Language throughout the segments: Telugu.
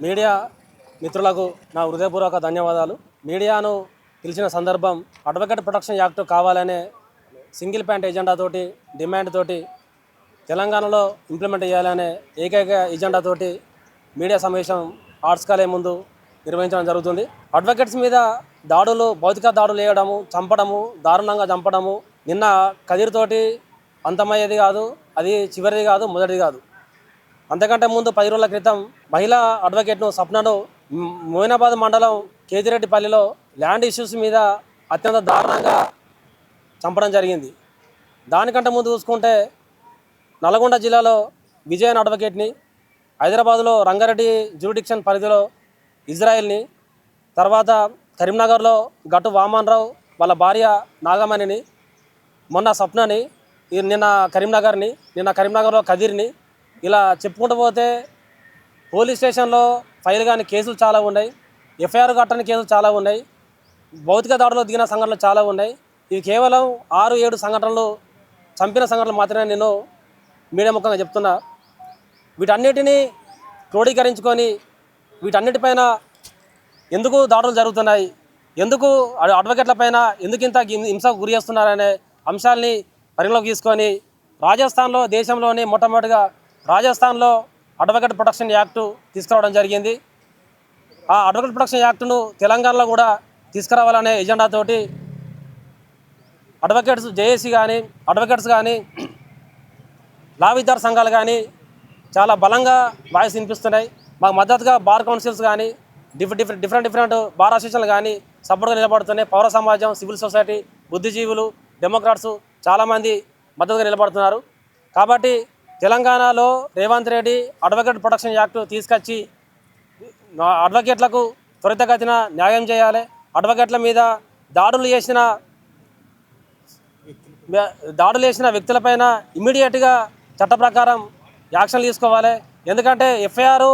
మీడియా మిత్రులకు నా హృదయపూర్వక ధన్యవాదాలు. మీడియాను పిలిచిన సందర్భం అడ్వకేట్ ప్రొటెక్షన్ యాక్ట్ కావాలనే సింగిల్ పాయింట్ ఎజెండాతోటి డిమాండ్ తోటి తెలంగాణలో ఇంప్లిమెంట్ చేయాలనే ఏకైక ఎజెండాతోటి మీడియా సమావేశం ఆర్ట్స్ కాలేజ్ ముందు నిర్వహించడం జరుగుతుంది. అడ్వకేట్స్ మీద దాడులు, భౌతిక దాడులు వేయడము, చంపడము, దారుణంగా చంపడము నిన్న కదిరితోటి అంతమయ్యేది కాదు, అది చివరిది కాదు, మొదటిది కాదు. అంతకంటే ముందు 10 రోజుల క్రితం మహిళా అడ్వకేట్ను సప్నను మోయినాబాద్ మండలం కేతిరెడ్డిపల్లిలో ల్యాండ్ ఇష్యూస్ మీద అత్యంత దారుణంగా చంపడం జరిగింది. దానికంటే ముందు చూసుకుంటే నల్గొండ జిల్లాలో విజయన్ అడ్వకేట్ని, హైదరాబాద్లో రంగారెడ్డి జ్యూరిడిక్షన్ పరిధిలో ఇజ్రాయెల్ని, తర్వాత కరీంనగర్లో గట్టు వామన్రావు వాళ్ళ భార్య నాగమణిని, మొన్న సప్నని, నిన్న కరీంనగర్లో కదిర్ని, ఇలా చెప్పుకుంటూ పోతే పోలీస్ స్టేషన్లో ఫైల్ కాని కేసులు చాలా ఉన్నాయి, ఎఫ్ఐఆర్ కట్టని కేసులు చాలా ఉన్నాయి, భౌతిక దాడులు దిగిన సంఘటనలు చాలా ఉన్నాయి. ఇవి కేవలం 6-7 సంఘటనలు, చంపిన సంఘటనలు మాత్రమే నేను మీడియా ముఖంగా చెప్తున్నా. వీటన్నిటినీ క్రోడీకరించుకొని వీటన్నిటిపైన ఎందుకు దాడులు జరుగుతున్నాయి, ఎందుకు అడ్వకేట్ల పైన ఎందుకు ఇంత హింసకు గురి చేస్తున్నారనే అంశాలని పరిగణలోకి తీసుకొని రాజస్థాన్లో, దేశంలోని మొట్టమొదటిగా రాజస్థాన్లో అడ్వకేట్ ప్రొటెక్షన్ యాక్టు తీసుకురావడం జరిగింది. ఆ అడ్వకేట్ ప్రొటెక్షన్ యాక్టును తెలంగాణలో కూడా తీసుకురావాలనే ఎజెండాతోటి అడ్వకేట్స్ జేఏసీ కానీ, అడ్వకేట్స్ కానీ, లా విద్యార్థి సంఘాలు కానీ చాలా బలంగా వాయిస్ వినిపిస్తున్నాయి. మాకు మద్దతుగా బార్ కౌన్సిల్స్ కానీ, డిఫరెంట్ బార్ అసోసియేషన్లు కానీ సపోర్ట్గా నిలబడుతున్నాయి. పౌర సమాజం, సివిల్ సొసైటీ, బుద్ధిజీవులు, డెమోక్రాట్స్ చాలామంది మద్దతుగా నిలబడుతున్నారు. కాబట్టి తెలంగాణలో Revanth Reddy advocate protection act తీసుకొచ్చి అడ్వకేట్లకు త్వరితగతిన న్యాయం చేయాలి. అడ్వకేట్ల మీద దాడులు చేసిన వ్యక్తులపైన ఇమ్మీడియట్గా చట్ట ప్రకారం యాక్షన్ తీసుకోవాలి. ఎందుకంటే ఎఫ్ఐఆర్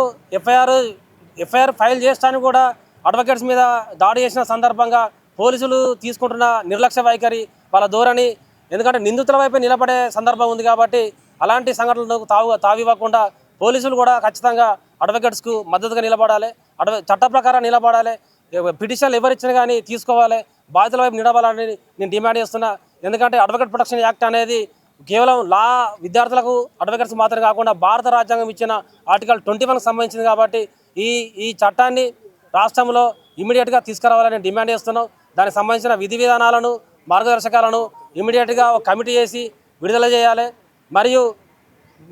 ఫైల్ చేస్తాను కూడా అడ్వకేట్స్ మీద దాడి చేసిన సందర్భంగా పోలీసులు తీసుకుంటున్న నిర్లక్ష్య వైఖరి, వాళ్ళ ధోరణి, ఎందుకంటే నిందితుల వైపు నిలబడే సందర్భం ఉంది కాబట్టి అలాంటి సంఘటనలకు తావివ్వకుండా పోలీసులు కూడా ఖచ్చితంగా అడ్వకేట్స్కు మద్దతుగా నిలబడాలి, చట్ట ప్రకారం నిలబడాలి. పిటిషన్లు ఎవరిచ్చినా కానీ తీసుకోవాలి, బాధితుల వైపు నిలబడాలని నేను డిమాండ్ చేస్తున్నా. ఎందుకంటే అడ్వకేట్ ప్రొటెక్షన్ యాక్ట్ అనేది కేవలం విద్యార్థులకు, అడ్వకేట్స్ మాత్రమే కాకుండా భారత రాజ్యాంగం ఇచ్చిన ఆర్టికల్ 21కి సంబంధించింది కాబట్టి ఈ చట్టాన్ని రాష్ట్రంలో ఇమ్మీడియట్గా తీసుకురావాలని డిమాండ్ చేస్తున్నాం. దానికి సంబంధించిన విధి విధానాలను, మార్గదర్శకాలను ఇమ్మీడియట్గా ఒక కమిటీ చేసి విడుదల చేయాలి. మరియు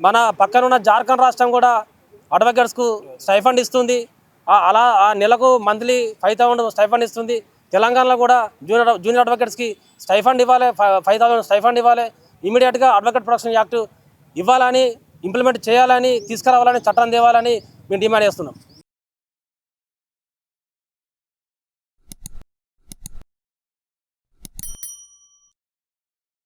మన పక్కనున్న జార్ఖండ్ రాష్ట్రం కూడా అడ్వకేట్స్కు స్టైఫండ్ ఇస్తుంది. అలా ఆ నెలకు మంత్లీ 5,000 స్టైఫండ్ ఇస్తుంది. తెలంగాణలో కూడా జూనియర్ అడ్వకేట్స్కి స్టైఫండ్ ఇవ్వాలి, 5,000 స్టైఫండ్ ఇవ్వాలి. ఇమీడియట్గా అడ్వకేట్ ప్రొటెక్షన్ యాక్ట్ ఇవ్వాలని, ఇంప్లిమెంట్ చేయాలని, తీసుకురావాలని, చట్టం తేవాలని మేము డిమాండ్ చేస్తున్నాం.